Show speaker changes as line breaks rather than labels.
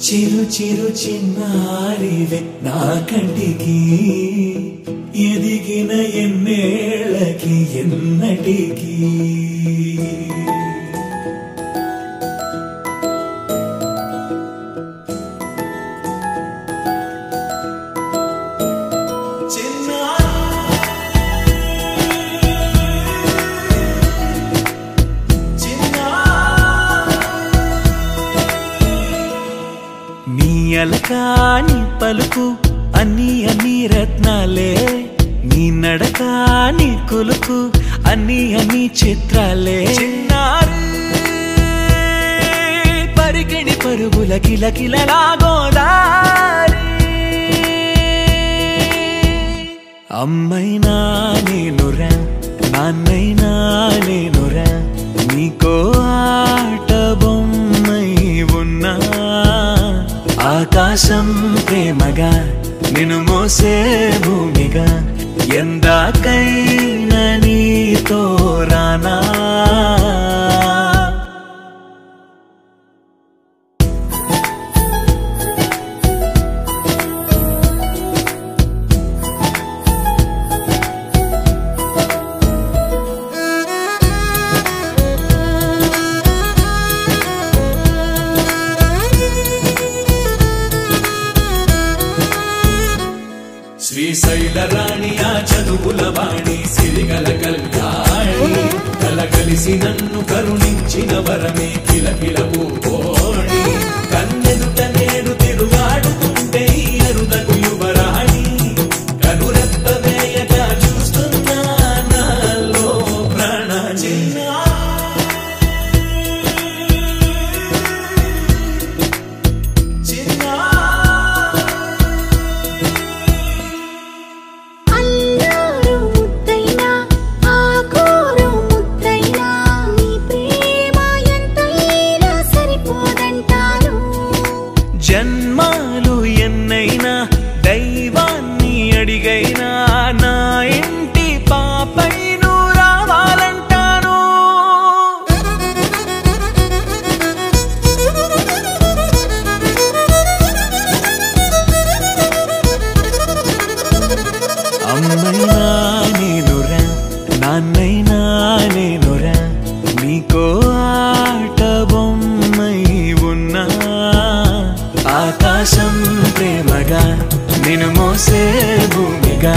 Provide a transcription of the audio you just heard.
చిరు చిరు చిన్నారివే నా కంటికి ఎదిగిన ఎన్నేళ్ళకి ఎన్నటికి అలకాని పలుకు అన్ని అన్ని రత్నాలే నీ నడకాని కులుకు అన్ని అన్ని చిత్రాలే చిన్నారు పరికిణి పరుగుల కిలకిలలా గోదారి అమ్మైనా నేనురా నాన్నైనా నేనురా నీకో ఆట బొమ్మై ఉన్నా ఆకాశం ప్రేమగా నిన్ను మోసే భూమిగా ఎందాకైనా నీతో రానా శ్రీశైల రాణి ఆ చదువుల వాణి సిరిగల కళ్యాణి కలగలిసి నన్ను కరుణించిన వరమే కిలకిల పూకోణి కన్నెదుట నేడు తిరుగాడుతుంటే అరుదకు యువరాణి కనురెప్ప వేయక చూస్తున్నా నాలో ప్రాణ జన్మాలు ఎన్నైనా దైవాన్ని అడిగైనా నా ఇంటి పాపై నువ్వు రావాలంటాను అమ్మైనా నేనురా నాన్నైనా నేనురా నీకో ఆట బొమ్మై ఉన్నా ఆకాశం ప్రేమగా నిన్ను మోసే భూమిగా